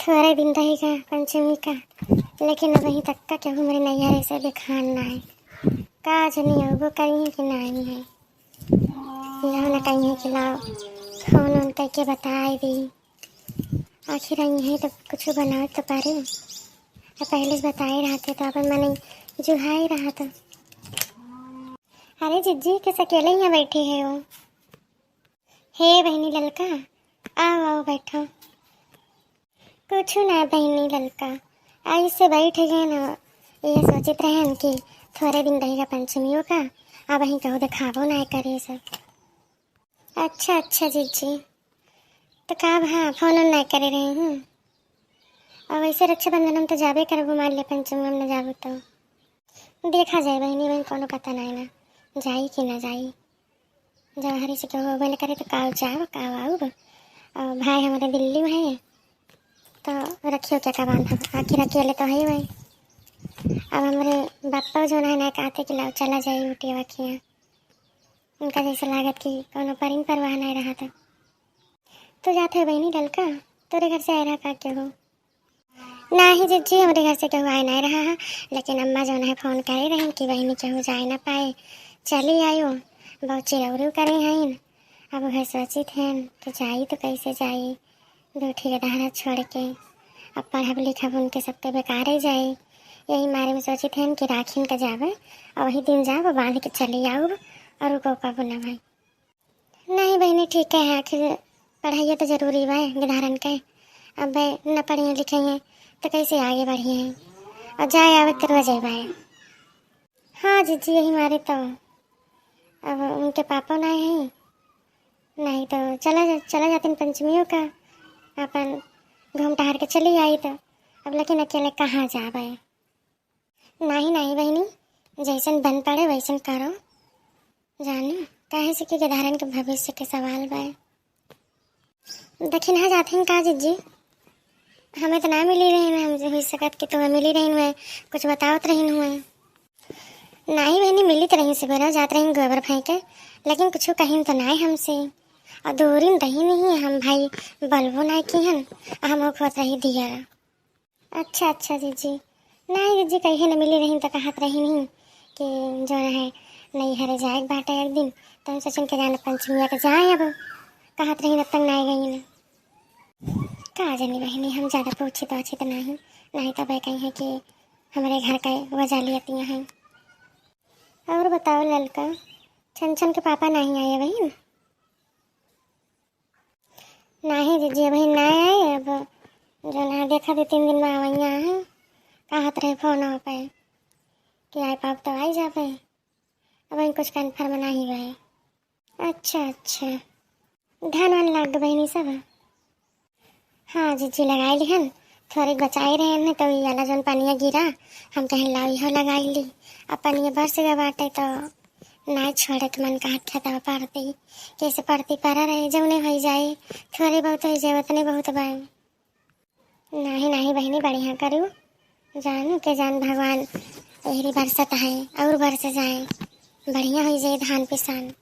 थोड़े दिन रहेगा पंचमी का, लेकिन अब अभी तक का केहू मेरे नैहरे से दिखान ना है। का जनी वो कहीं कि नहीं है, यहाँ ना कहीं है कि लाओ फोन उन करके बताए दी। आखिर आई है तो कुछ बना तो पारे, तो पहले से बताए रहते तो अपन मन जुहा ही रहा था। अरे जिज्जी किस अकेले यहाँ बैठी है वो? हे बहनी ललका, आओ आओ बैठो। कुछ ना बहनी ललका, ऐसे बैठे गए ना, ये सोचित रहे कि थोड़े दिन रहेगा पंचमियों का, अब वहीं कहो दिखावो ना करे सब। अच्छा अच्छा जीजी, तो का हाँ फोन ऑन नहीं करे रहे हूँ। और वैसे रक्षाबंधन हम तो जाबे करबो, मान ले पंचमी हम न जाबो तो देखा जाए बहनी, बहन कोनो पता नहीं ना जाई कि ना जाई। जब हरी से कहो बोले करे तो काव जाओ काव आओ। और भाई हमारे दिल्ली में है तो रखियो क्या का बांध, आखिर अकेले तो है भाई। अब हमारे बापा जो ना कहते कि लाओ चला जाए उठी वाखियाँ, उनका जैसे लागत कि कोनो परिन परवाह नहीं रहा था। तो जाते हो बहनी ललका, तेरे घर से आए रहा का क्यों हो? ना ही जीजी हमारे घर से केहू आए नहीं रहा है, लेकिन अम्मा जो है फोन करे रही कि बहनी केहू जाए ना पाए, चली आयो बहुत चिरौरू करे हैं। अब घर सोचित हैं तो जाई तो कैसे जाई, दो ठेकेदार छोड़ के, अब पढ़ब लिखब उनके सबके बेकार ही जाए। यही मारे में सोचित हैं कि राखीन का जावे और वही दिन जाओ बांध के चली आओ और रुको का बोला भाई। नहीं बहनी ठीक है, आखिर पढ़ाई तो जरूरी बा गिधारन के, अब न पढ़े लिखे हैं तो कैसे आगे बढ़िए हैं, और जाए आवे तो रोज भाई। हाँ जीजी यही मारे तो, अब उनके पापा नहीं हैं, नहीं तो चला जाते पंचमियों का, अपन घूम टहर के चली आई तो। अब लेकिन अकेले कहाँ जा भाई? नहीं नहीं बहनी, जैसन बन पड़े वैसन करो, जाने काहे से कि धारण के भविष्य के सवाल बा। देखिन हाँ जाते हैं का जीजी, हमें तो ना मिली रही है, हमसे हुई सकत कि तुम्हें मिली रही हुए कुछ बताओ तो रही हुए। नहीं बहनी मिली तो रही सवेरा जात रही गोबर फेंके, लेकिन कुछ कहीं तो ना हमसे, और दूरी रही नहीं हम भाई बल्बो ना की हन, हम खोत रही दिया। अच्छा अच्छा जीजी, नहीं जीजी कहीं न मिली रही तो कहत रही नहीं कि जो है नहीं हरे जाए बाटे एक दिन, तो हम सोचन के जाना पंचमिया के जाए, अब कहत रही तब तक नहीं गई ना। का जानी बहनी, हम ज़्यादा पूछी तो नहीं तो भाई कहीं है कि हमारे घर का वजह लेती हैं। और बताओ ललका, छन के पापा नहीं आए बहन? नहीं जीजी बहन नहीं आए, अब जो ना देखा 2-3 दिन में आवैया हैं, कहत रहे फोन हो पे कि आए पाप तो आई जा पाए, अब वही कुछ कन्फर्म नहीं गए। अच्छा अच्छा, धान वान लाग बहनी सब? हाँ जीजी लगाई ली हन, थोड़ी बचाई रहे हैं तो वाला जौन पनिया गिरा हम कहीं लाई हो लगाई ली। अब पनिया बरस गया बाटे तो ना छोड़े तो मन का खेता पड़ती, कैसे पड़ती पड़ा रहे जौने हो जाए, थोड़ी बहुत हो जाए उतने बहुत बाए। नहीं नहीं बहनी बढ़िया करूँ, जानू के जान भगवान यही बरसत है और बरस जाए, बढ़िया हो जाए धान पिसान।